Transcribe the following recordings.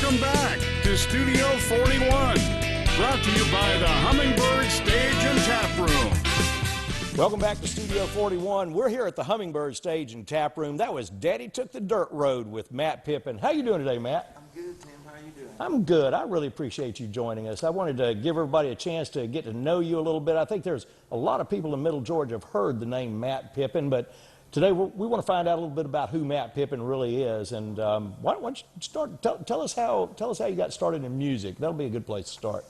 Welcome back to Studio 41, brought to you by the Hummingbird Stage and Tap Room. Welcome back to Studio 41. We're here at the Hummingbird Stage and Tap Room. That was Daddy Took the Dirt Road with Matt Pippin. How you doing today, Matt? I'm good, Tim. How are you doing? I'm good. I really appreciate you joining us. I wanted to give everybody a chance to get to know you a little bit. I think there's a lot of people in Middle Georgia have heard the name Matt Pippin, but today we want to find out a little bit about who Matt Pippin really is. And why don't you start? Tell us how you got started in music. That'll be a good place to start.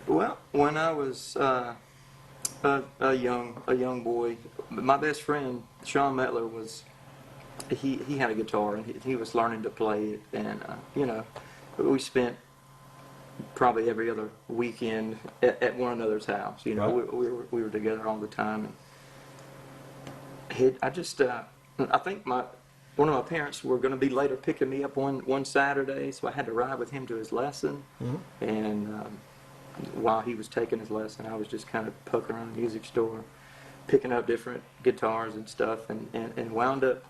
Well, when I was a young boy, my best friend Sean Mettler he had a guitar and he was learning to play it, and we spent probably every other weekend at one another's house. You know, Right. we were together all the time, and I think one of my parents were going to be later picking me up one Saturday, so I had to ride with him to his lesson, and while he was taking his lesson, I was just kind of poking around the music store, picking up different guitars and stuff, and wound up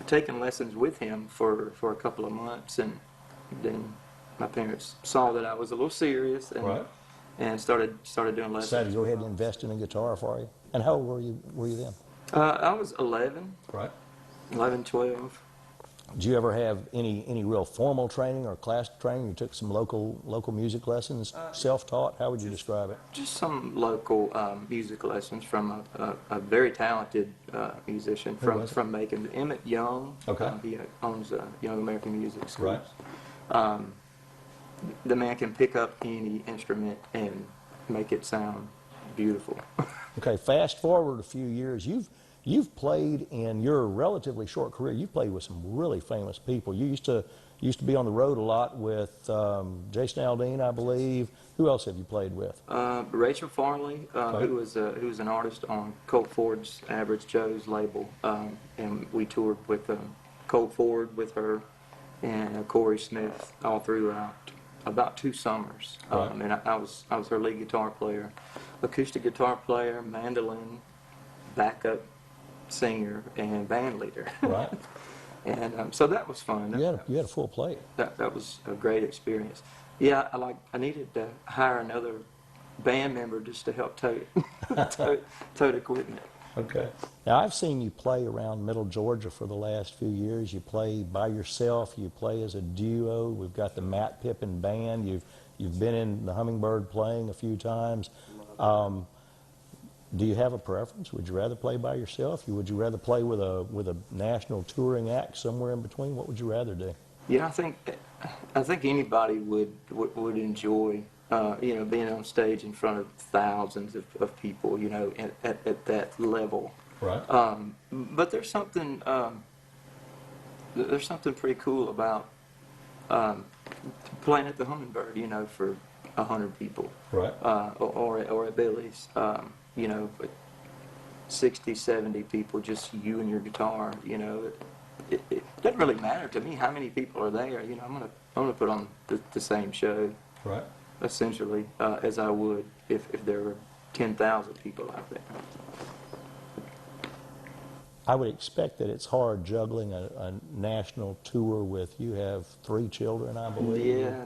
taking lessons with him for a couple of months, and then my parents saw that I was a little serious, and started doing lessons. Decided to go ahead and invest in a guitar for you. And how old were you then? I was 11, Right. 11, 12. Did you ever have any real formal training or class training? You took some local music lessons, self-taught? How would you describe it? Just some local music lessons from a very talented musician from Macon, Emmett Young. Okay. He owns Young American Music Schools. Right. The man can pick up any instrument and make it sound beautiful. Okay, fast forward a few years. You've played in your relatively short career. You've played with some really famous people. You used to be on the road a lot with Jason Aldean, I believe. Who else have you played with? Rachel Farley, who was an artist on Colt Ford's Average Joe's label, and we toured with Colt Ford with her and Corey Smith all throughout about 2 summers. Right. And I was her lead guitar player, acoustic guitar player, mandolin, backup singer, and band leader. Right. And so that was fun. You had a full plate. That was a great experience. Yeah, I needed to hire another band member just to help tote equipment. Okay. Now, I've seen you play around Middle Georgia for the last few years. You play by yourself. You play as a duo. We've got the Matt Pippin Band. You've been in the Hummingbird playing a few times. Do you have a preference? Would you rather play by yourself? Would you rather play with a national touring act somewhere in between? What would you rather do? Yeah, I think anybody would enjoy being on stage in front of thousands of people, at that level. Right. But there's something pretty cool about playing at the Hummingbird, for 100 people. Right. Or at Billy's, 60, 70 people, just you and your guitar. It doesn't really matter to me how many people are there. I'm gonna put on the same show. Right. Essentially, as I would if there were 10,000 people out there. I would expect that it's hard juggling a national tour with, you have 3 children, I believe. Yeah,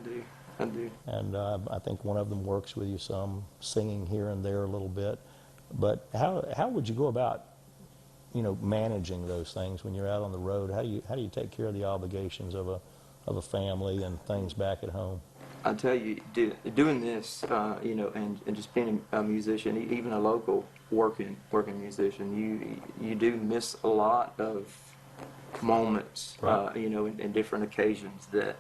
I do. And I think one of them works with you some, singing here and there a little bit. But how would you go about, managing those things when you're out on the road? How do you take care of the obligations of a family and things back at home? I tell you, doing this, and just being a musician, even a local working musician, you do miss a lot of moments, Right. in different occasions that,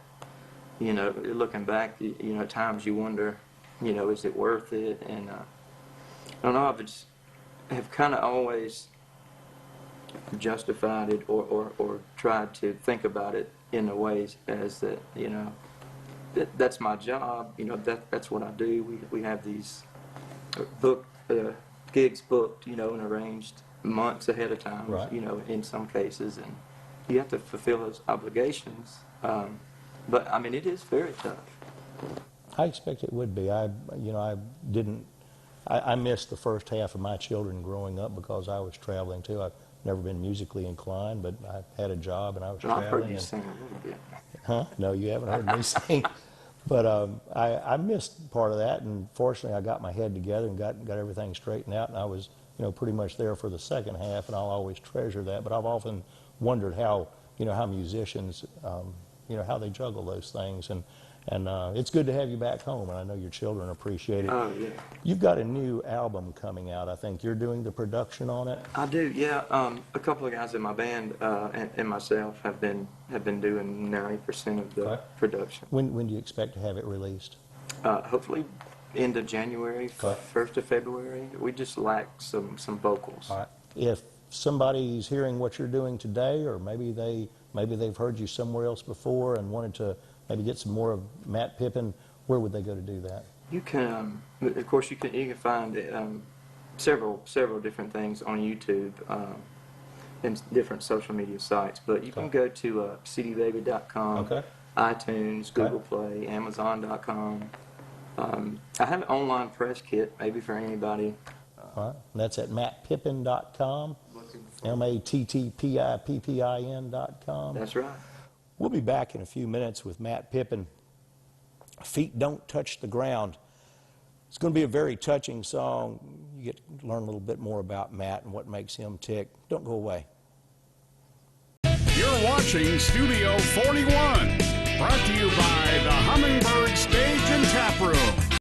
looking back, at times you wonder, is it worth it? And I don't know, have kind of always justified it or tried to think about it in a way as that, that's my job, that's what I do. We have these gigs booked, and arranged months ahead of time, Right. In some cases, and you have to fulfill those obligations. But I mean, it is very tough. I expect it would be. I missed the first half of my children growing up because I was traveling too. never been musically inclined, but I had a job and I was Well, I've traveling. heard you and- sing a little bit. Huh? No, you haven't heard me sing. But I missed part of that, and fortunately I got my head together and got everything straightened out, and I was, pretty much there for the second half, and I'll always treasure that. But I've often wondered how, how musicians, how they juggle those things, and it's good to have you back home, and I know your children appreciate it. Oh, yeah. You've got a new album coming out, I think. You're doing the production on it? I do, yeah. A couple of guys in my band and myself have been doing 90% of the Okay. production. When do you expect to have it released? Hopefully end of January, Okay. 1st of February. We just lack some vocals. All right. If somebody's hearing what you're doing today, or maybe they've heard you somewhere else before and wanted to maybe get some more of Matt Pippin, where would they go to do that? You can, of course, you can find several different things on YouTube and different social media sites. But you can go to cdbaby.com, Okay. iTunes, Google Play, Amazon.com. I have an online press kit, maybe for anybody. All right. And that's at mattpippin.com, MattPippin.com. That's right. We'll be back in a few minutes with Matt Pippin. Feet Don't Touch the Ground. It's going to be a very touching song. You get to learn a little bit more about Matt and what makes him tick. Don't go away. You're watching Studio 41, brought to you by the Hummingbird Stage and Taproom.